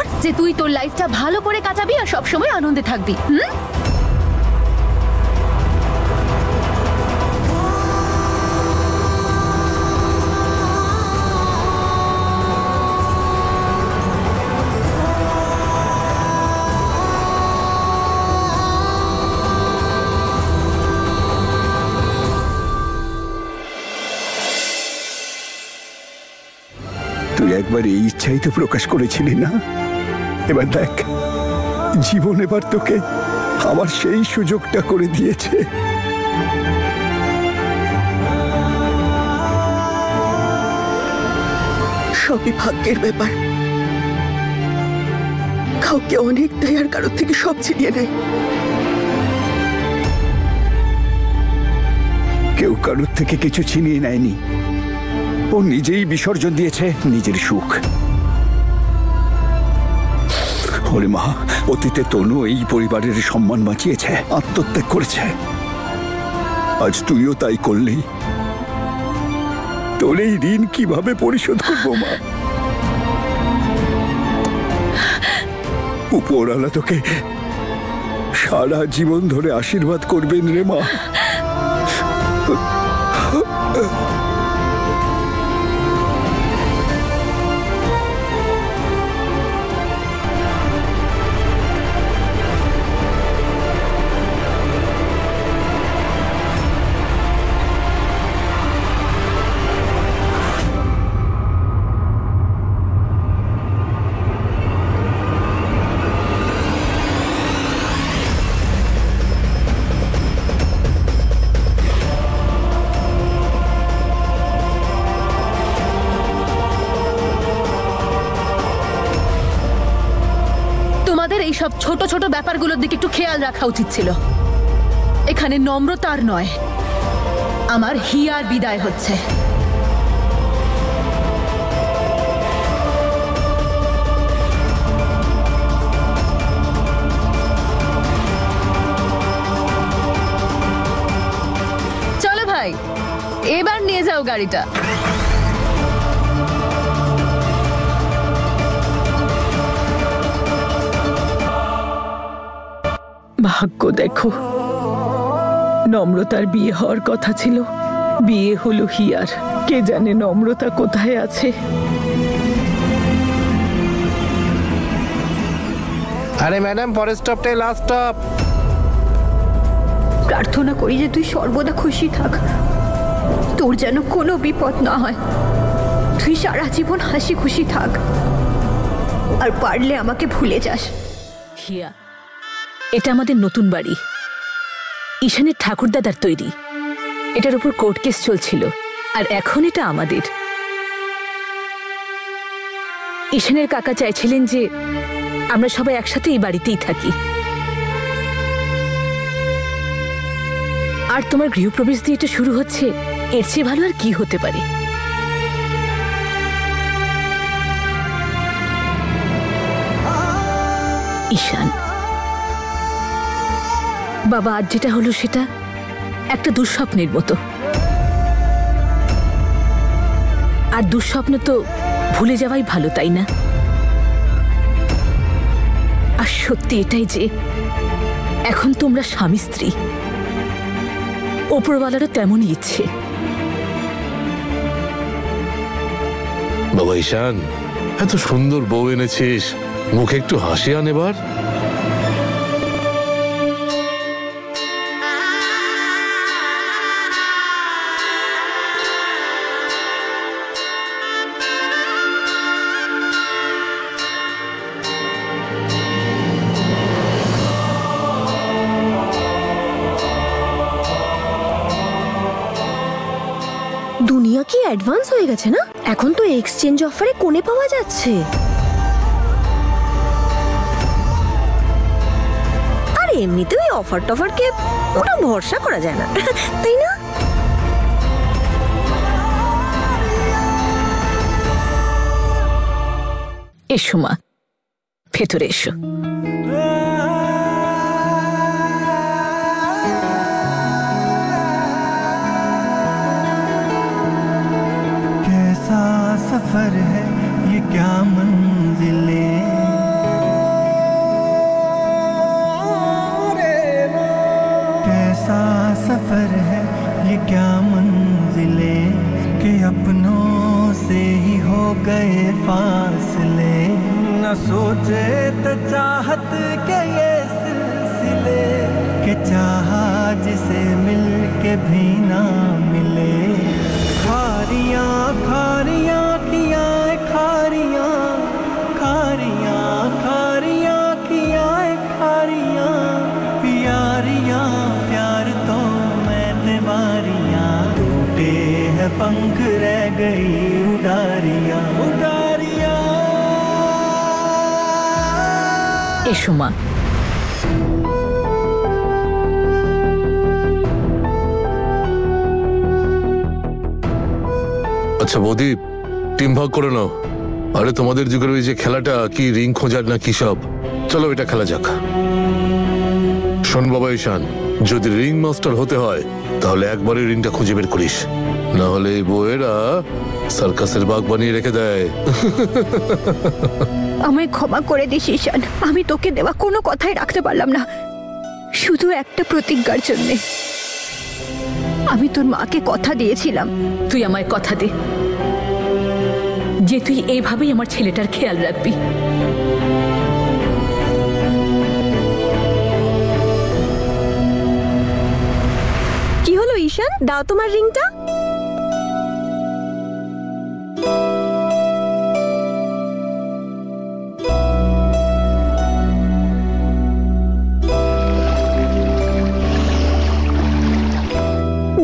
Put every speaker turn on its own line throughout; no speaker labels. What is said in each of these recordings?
কর যে তুই তোর লাইফটা ভালো করে কাটাবি আর সবসময় আনন্দে থাকবি।
তুই একবার এই ইচ্ছাই তো প্রকাশ করেছিলি না? এবার দেখ, জীবন এবার তোকে আবার সেই সুযোগটা করে দিয়েছে।
সবই ভাগ্যের ব্যাপার। কাউকে অনেক দেয় আর কারোর থেকে সব ছিনিয়ে নেয়।
কেউ কারোর থেকে কিছু ছিনিয়ে নেয়নি, ও নিজেই বিসর্জন দিয়েছে নিজের সুখ। ওরে মা, অতীতে তনু এই পরিবারের সম্মান বাঁচিয়েছে, আত্মত্যাগ করেছে। আজ তুইও তাই করলি। তোর এই ঋণ কিভাবে পরিশোধ করবো মা? উপরওয়ালা তোকে সারা জীবন ধরে আশীর্বাদ করবেন রে মা।
এইসব ছোট ছোট ব্যাপারগুলোর দিকে একটু খেয়াল রাখা উচিত ছিল। এখানে নম্রতার নয়, আমার হিয়ার বিদায় হচ্ছে। চলো ভাই, এবার নিয়ে যাও গাড়িটা।
ভাগ্য দেখো, নম্রতার বিয়ে হওয়ার কথা ছিল, বিয়ে হলো হিয়ার। কে জানে নম্রতা কোথায় আছে।
আরে ম্যাডাম, পরের স্টপটাই লাস্ট স্টপ।
প্রার্থনা করি যে তুই সর্বদা খুশি থাক, তোর যেন কোনো বিপদ না হয়। তুই সারা জীবন হাসি খুশি থাক, আর পারলে আমাকে ভুলে যাস।
হিয়া, এটা আমাদের নতুন বাড়ি, ঈশানের ঠাকুরদাদার তৈরি। এটার উপর কোর্ট কেস চলছিল, আর এখন এটা আমাদের। ঈশানের কাকা চাইছিলেন যে আমরা সবাই একসাথে এই বাড়িতেই থাকি। আর তোমার গৃহপ্রবেশ দিয়ে এটা শুরু হচ্ছে, এর চেয়ে ভালো আর কি হতে পারে? ঈশান বাবা, আজ যেটা হলো সেটা একটা দুঃস্বপ্নের মতো, আর দুঃস্বপ্ন তো ভুলে যাওয়াই ভালো, তাই না? আর সত্যি এটাই যে এখন তোমরা স্বামী স্ত্রী, ওপরওয়ালারও তেমনই ইচ্ছে।
বাবা ঈশান, এত সুন্দর বউ এনেছিস, মুখে একটু হাসি আন এবার।
দুনিয়া কি অ্যাডভান্স হয়ে গেছে না? এখন তো এক্সচেঞ্জ অফারে কোণে পাওয়া যাচ্ছে। আর এমনিতেও এই অফার টফারকে ওটা ভরসা করা যায় না, তাই না?
এসো মা, ভেতরে এসো।
कैसा सफर है ये, क्या मंजिलें क्या मंजिले कि अपनों से ही हो गए फासले, न सोचे तो चाहत के ये सिलसिले कि चाहा जिसे मिल के भी ना मिले। खारियां खारियां किया खारियां, खारियां खारियां किया खारियां, प्यारियां प्यार तो मैं दीवारियां, टूटे हैं पंख रह गई उडारियां उडारियां।
এসো মা।
আচ্ছা বৌদি, টিম ভাগ করে নাও। আরে তোমাদের যুগের ওই যে খেলাটা কি রিং খোঁজার না কি সব, চলো এটা খেলা যাক। শোন বাবা ঈশান, যদি রিং মাস্টার হতে হয় তাহলে একবারে রিংটা খুঁজে বের করিস, না হলে এই বউয়েরা সার্কাসের বাঘ বানিয়ে রেখে দেয়।
আমায় ক্ষমা করে দিস ঈশান, আমি তোকে দেওয়া কোনো কথাই রাখতে পারলাম না, শুধু একটা প্রতিজ্ঞার জন্যে। আমি তোর মাকে কথা দিয়েছিলাম।
তুই আমায় কথা দে যে তুই এইভাবেই আমার ছেলেটার খেয়াল রাখবি।
কি হলো ঈশান, দাও তোমার রিংটা।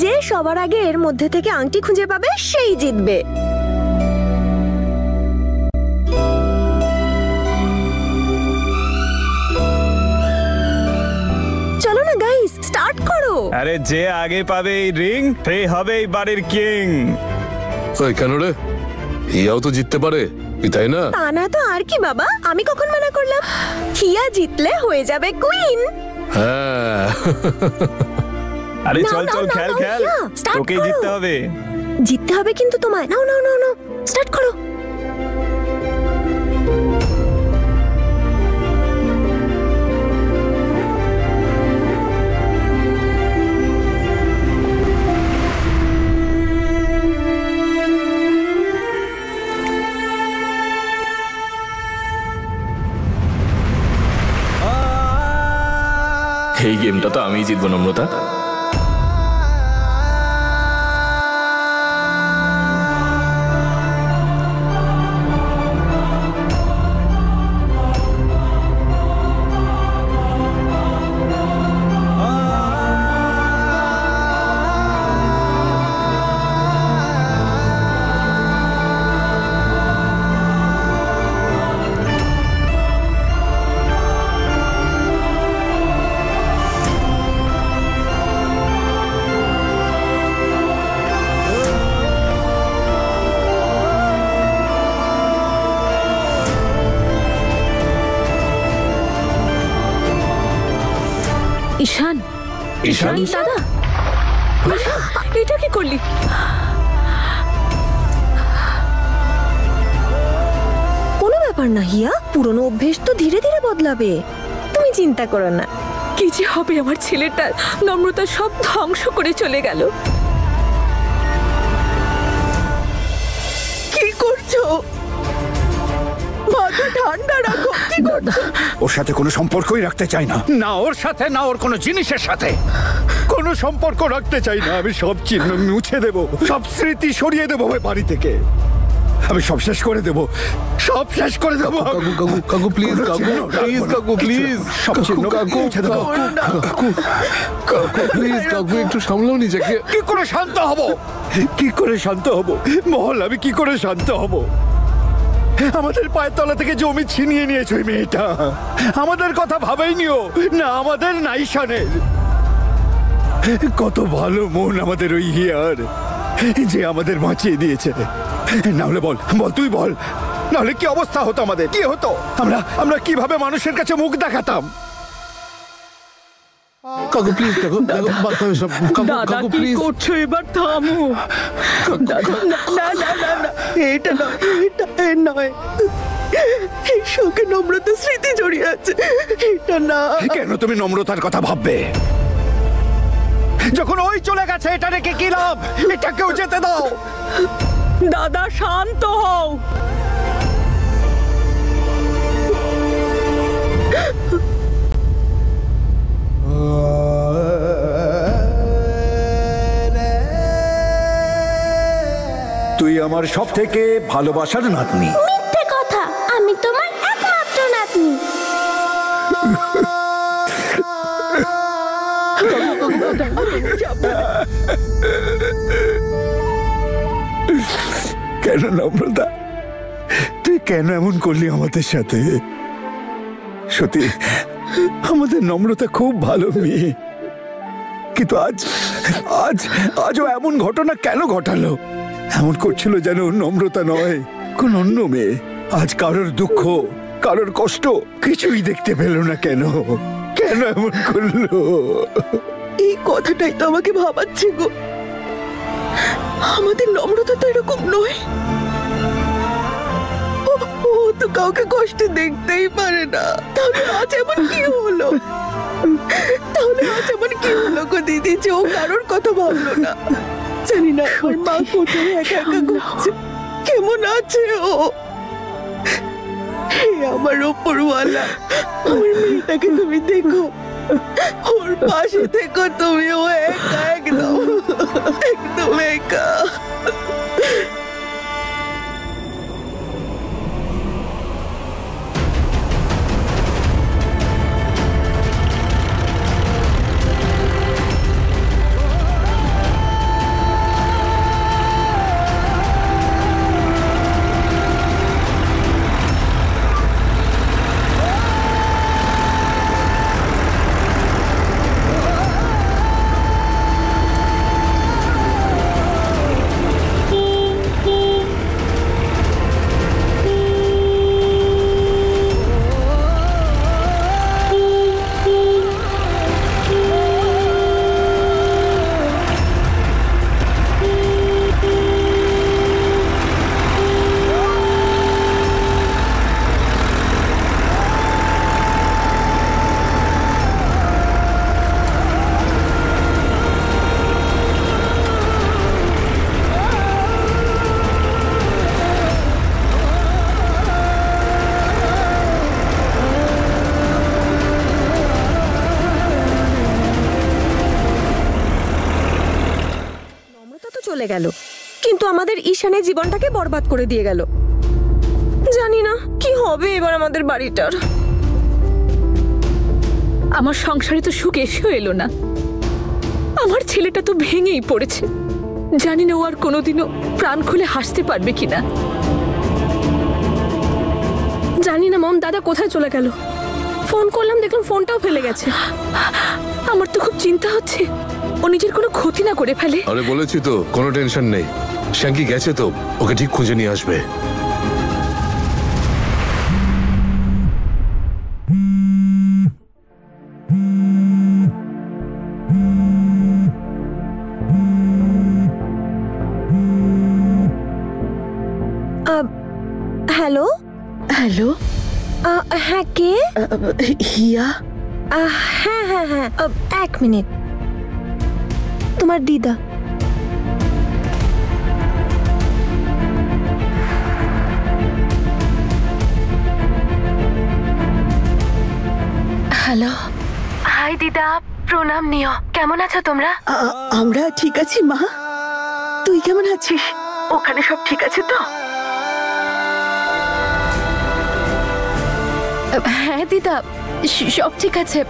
যে সবার আগে এর মধ্যে থেকে আংটি খুঁজে পাবে সেই জিতবে। চলো না গাইস, স্টার্ট করো।
আরে যে আগে পাবে এই রিং সে হবে এই বাড়ির কিং।
ওই কেন রে, ইয়াও তো জিততে পারে, তাই না?
তা না তো আর কি বাবা, আমি কখন মানা করলাম? হিয়া জিতলে হয়ে যাবে কুইন।
হ্যাঁ।
আরে
নাও,
চল
নাও,
চল
নাও,
খেল
নাও,
খেল,
হিয়া, start
তোকেই
করো।
জিততে হবে।
জিততে হবে কিন্তু তোমায়। নাও নাও নাও নাও, স্টার্ট করো।
এই গেমটা তো আমিই জিতবো নম্রতা।
ঈশান,
ঈশান
দাদা, এটা কি করলি?
কোনো ব্যাপার না হিয়া, পুরনো অভ্যেস তো ধীরে ধীরে বদলাবে, তুমি চিন্তা করো না।
কি যে হবে আমার ছেলেটার, নম্রতা সব ধ্বংস করে চলে গেল।
কি করছো? মাথা ঠান্ডা রাখো। কি করছো?
ওর সাথে কোনো সম্পর্কই রাখতে চাই না, না ওর সাথে না ওর কোনো জিনিসের সাথে কোনো সম্পর্ক রাখতে চাই না। আমি সব চিহ্ন মুছে দেব, সব স্মৃতি সরিয়ে দেবো ওই বাড়ি থেকে। আমি সব শেষ করে দেব, সব শেষ করে দেবো।
কাকু কাকু কাকু প্লিজ, কাকু প্লিজ, কাকু প্লিজ,
সব চিহ্ন
কাকু
মুছে দেবো।
কাকু কাকু প্লিজ, কাকু একটু সামলাও নিজেকে।
কি করে শান্ত হব, কি করে শান্ত হব মহল, আমি কি করে শান্ত হব? আমাদের পায়ের তলা থেকে জমি ছিনিয়ে নিয়েছে ওই মেয়েটা, আমাদের কথা ভাবেইনিও না, আমাদের না ঈশানের। কত ভালো মন আমাদের ওই হিয়ার, যে আমাদের বাঁচিয়ে দিয়েছে। না হলে বল বল, তুই বল, নাহলে কি অবস্থা হতো আমাদের, কি হতো? আমরা কিভাবে মানুষের কাছে মুখ দেখাতাম?
কাকু প্লিজ, দেখো দেখো, সব কাকু
দাদা
কাকু
কি
প্লিজ।
করছো? এবার থামো। দাদা, না না না না না, এটা নয়, এটা নয়। এই শোকে নম্রতা স্মৃতি জড়িয়ে আছে, এটা না।
কেন তুমি নম্রতার কথা ভাববে? যখন ওই চলে গেছে এটা রেখে কি লাভ? এটাকেও যেতে দাও।
দাদা শান্ত হও।
তুই আমার সব থেকে ভালোবাসার নাতনি।
মিথ্যে কথা, আমি তোমার একমাত্র নাতনি।
কেন নম্রতা, তুই কেন এমন করলি আমাদের সাথে? সত্যি আমাদের নম্রতা খুব ভালো মেয়ে, কিন্তু আজও এমন ঘটনা কেন ঘটালো? এমন করছিল যেন নম্রতা নয়, কোন অন্য মেয়ে। আজ কারোর দুঃখ, কারোর কষ্ট কিছুই দেখতে পেল না কেন? কেন এমন করলো?
এই কথাটাই তো আমাকে ভাবাচ্ছে গো। আমাদের নম্রতা তো এরকম নয়। ও তো কাউকে কষ্ট দেখতেই পারে না। তাহলে আজ এমন কি হলো? গো দিদি, যে ও কারোর কথা ভাবলো না? জানি না ওর মা কোথায় একা একা ঘুরছে, কেমন আছে ও। হে আমার ওপরওয়ালা, আমার মেয়েটাকে তুমি দেখো, ওর পাশে থেকো তুমি। ও একা, একদম একা।
চলে গেল, কিন্তু আমাদের ঈশানের জীবনটাকে বরবাদ করে দিয়ে গেল। জানি না কি হবে এবার আমাদের বাড়িটার।
আমার সংসারে তো সুখ এসেও এলো না, আমার ছেলেটা তো ভেঙেই পড়েছে। জানি না ও আর কোনোদিনও প্রাণ খুলে হাসতে পারবে কিনা।
জানি না মম, দাদা কোথায় চলে গেল। ফোন করলাম, দেখলাম ফোনটাও ফেলে গেছে।
আমার তো খুব চিন্তা হচ্ছে ও নিজের কোনো ক্ষতি না করে ফেলে।
আরে বলেছি তো, কোনো টেনশন নেই। শ্যাঙ্কি গেছে তো, ওকে ঠিক খুঁজে নিয়ে আসবে।
হ্যালো
হ্যালো,
হ্যাঁ কে?
হিয়া।
হ্যাঁ হ্যাঁ হ্যাঁ, 1 মিনিট। তোমার দিদা।
হ্যালো, হাই দিদা, প্রণাম নিও। কেমন আছো তোমরা?
আমরা ঠিক আছি মা, তুই কেমন আছিস? ওখানে সব ঠিক আছে তো?
হ্যাঁ দিদা, সব ঠিক আছে।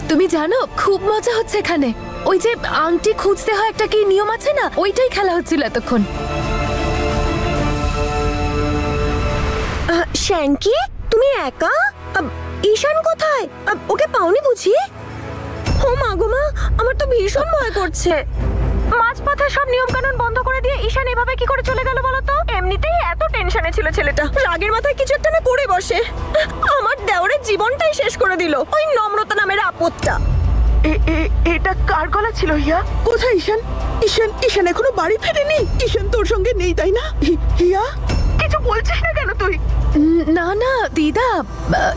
তুমি জানো খুব মজা হচ্ছে এখানে। ওই যে আংটি খুঁজতে হয় একটা কি নিয়ম আছে না, ওইটাই খেলা হচ্ছিল এতক্ষণ।
শ্যাঙ্কি, তুমি একা? ঈশান কোথায়? ওকে পাওনি বুঝি? ও মা গো মা, আমার তো ভীষণ ভয় করছে। মাঝপথে সব নিয়ম কানুন বন্ধ করে দিয়ে ঈশান এভাবে কি করে চলে গেল বলো তো? এমনিতেই এত টেনশনে ছিল ছেলেটা, রাগের মাথায় কিছু একটা না করে বসে। আমার দেওরের জীবনটাই শেষ করে দিল ওই নম্রতা নামের আপদটা।
এটা কার গলা ছিল হিয়া? কোথায় ঈশান? ঈশান এখনো বাড়ি ফেরেনি? ঈশান তোর সঙ্গে নেই তাই না? হিয়া, কিছু বলছিস না কেন তুই?
না না দিদা,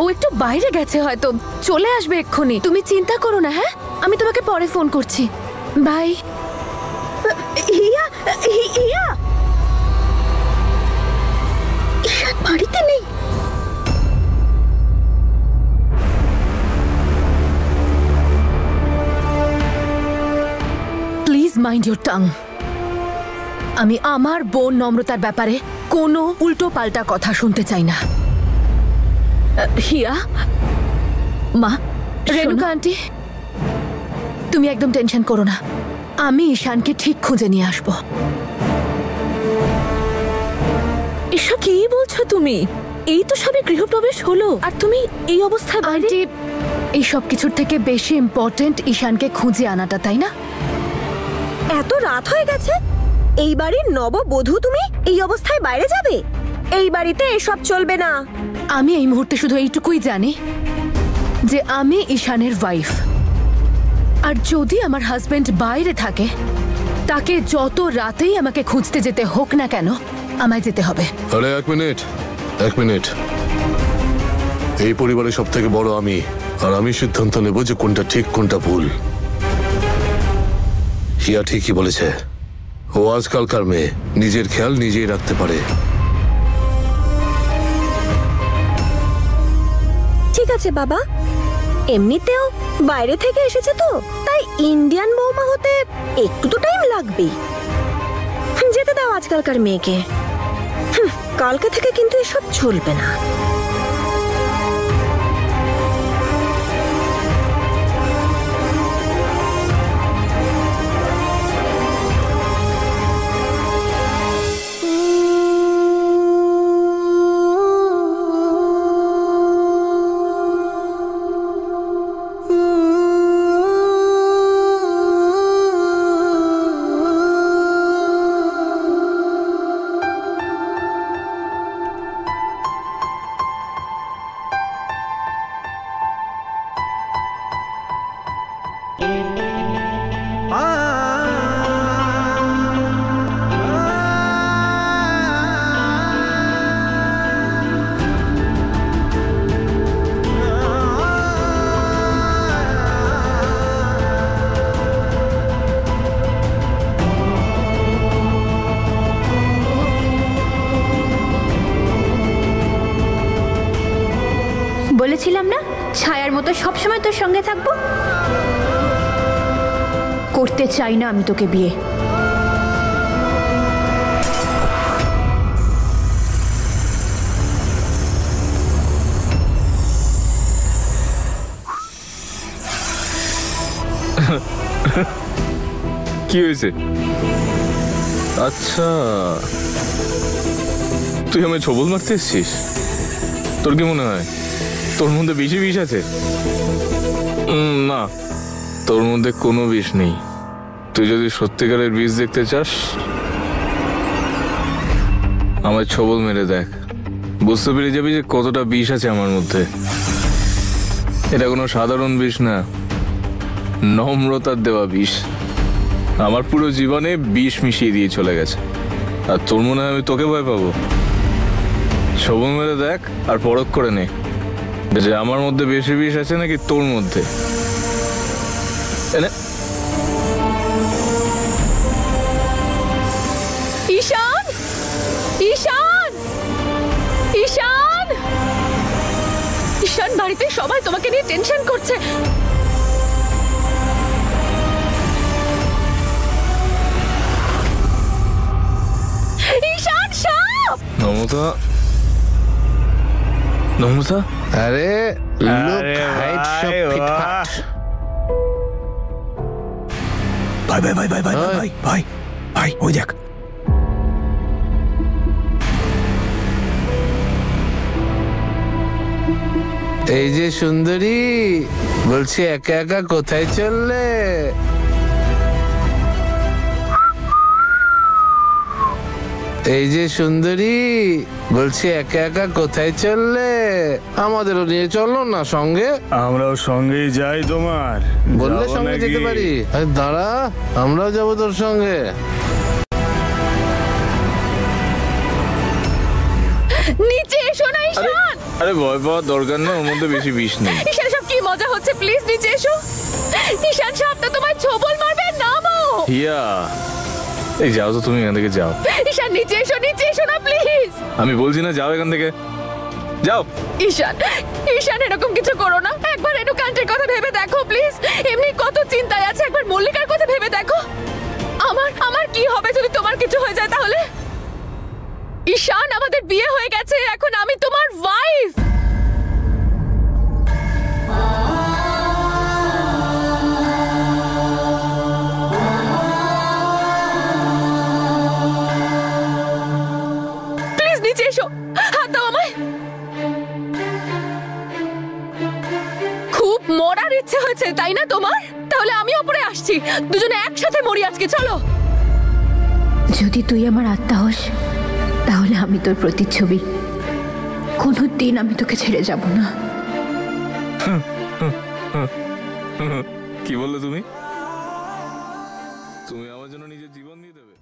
ও একটু বাইরে গেছে হয়তো, চলে আসবে এক্ষুনি। তুমি চিন্তা করো না, হ্যাঁ আমি তোমাকে পরে ফোন করছি। বাই।
হিয়া হিয়া ঈশান বাড়িতে নেই।
Please mind your tongue. আমি আমার বোন নম্রতার ব্যাপারে কোনো উল্টো পাল্টা কথা শুনতে চাই না।
হিয়া মা,
রেণুকা আন্টি, তুমি একদম টেনশন করো না, আমি ঈশানকে ঠিক খুঁজে নিয়ে আসবো।
এসব কি বলছো তুমি? এই তো সবে গৃহপ্রবেশ হলো আর তুমি এই অবস্থায় বাইরে।
আন্টি, এই সব কিছুর থেকে বেশি ইম্পর্টেন্ট ঈশানকে খুঁজে আনাটা, তাই না?
এত রাত হয়ে গেছে, এই বাড়ির নববধূ তুমি এই অবস্থায় বাইরে যাবে? এই বাড়িতে এসব চলবে না।
আমি এই মুহূর্তে শুধু এইটুকুই জানি যে আমি ঈশানের ওয়াইফ, আর যদি আমার হাজবেন্ড বাইরে থাকে তাকে যত রাতেই আমাকে খুঁজতে যেতে হোক না কেন আমায় যেতে হবে।
আরে এক মিনিট। এই পরিবারের সব থেকে বড় আমি, আর আমি সিদ্ধান্ত নেব যে কোনটা ঠিক কোনটা ভুল। হিয়া ঠিকই বলেছে, ও আজকালকার মেয়ে, নিজের খেয়াল নিজেই রাখতে পারে।
ঠিক আছে বাবা, এমনিতেও বাইরে থেকে এসেছে তো, তাই ইন্ডিয়ান বৌমা হতে একটু তো টাইম লাগবেই। যেতে দাও আজকালকার মেয়েকে। কালকে থেকে কিন্তু এসব চলবে না।
বলেছিলাম না ছায়ার মতো সবসময় তোর সঙ্গে থাকবো। করতে চাই না আমি তোকে বিয়ে।
কি হয়েছে? আচ্ছা, তুই আমায় ছবল মারতে এসছিস? তোর কি মনে হয় তোর মধ্যে বেশি বিষ আছে? না, তোর মধ্যে কোনো বিষ নেই। তুই যদি সত্যিকারের বিষ দেখতে চাস, আমায় ছবল মেরে দেখ, বুঝতে পেরে যাবি যে কতটা বিষ আছে আমার মধ্যে। এটা কোনো সাধারণ বিষ না, নম্রতার দেওয়া বিষ। আমার পুরো জীবনে বিষ মিশিয়ে দিয়ে চলে গেছে, আর তোর মনে হয় আমি তোকে ভয় পাবো? ছবল মেরে দেখ আর পরখ করে নে যে আমার মধ্যে বেশি বিষ আছে নাকি তোর মধ্যে।
ঈশান, ঈশান, ঈশান, ঈশান, বাড়িতে সবাই তোমাকে নিয়ে টেনশন করছে। ঈশান, সাপ!
নম্রতা,
আরে লুক হাইট সব ফিটফাট।
ভাই ভাই ভাই ভাই ভাই ভাই ভাই ভাই, ওই দেখ।
এই যে সুন্দরী, বলছি একা একা কোথায় চললে? এই যে সুন্দরী, বলছি একা একা কোথায় চললে? আমাদেরও নিয়ে চলো না সঙ্গে।
আমরাও সঙ্গেই যাই তোমার,
বললে সঙ্গে যেতে পারি। দাঁড়া, আমরাও যাবো তোর সঙ্গে।
নিচে এসো না ঈশান।
আরে ভয় পাওয়ার দরকার নেই, ওর মধ্যে বেশি বিষ নেই।
ঈশান, সব কি মজা হচ্ছে, প্লিজ নিচে এসো। ঈশান সাহেবটা তোমায় ছোবল মারবে, নামো।
হিয়া, এই যাও তো তুমি এখান থেকে যাও।
ঈশান নিচে এসো না প্লিজ।
আমি বলছি না যাও এখান থেকে, যাও।
ঈশান, ঈশান এরকম কিছু করো না। একবার রেণুকান্তের কথা ভেবে দেখো প্লিজ। এমনি কত চিন্তায় আছে, একবার মল্লিকার কথা ভেবে দেখো। আমার কি হবে যদি তোমার কিছু হয়ে যায় তাহলে? ঈশান, আমাদের বিয়ে হয়ে গেছে, এখন আমি তোমার ওয়াইফ। প্লিজ নিচে এসো, হাত দাও আমায়। খুব মরার ইচ্ছে হয়েছে তাই না তোমার? তাহলে আমি ওপরে আসছি, দুজনে একসাথে মরি আজকে, চলো।
যদি তুই আমার আত্মা হোস তাহলে আমি তোর প্রতিচ্ছবি, কোনোদিন আমি তোকে ছেড়ে যাব না।
কি বললে তুমি? তুমি আমার জন্য নিজের জীবন দিয়ে দেবে?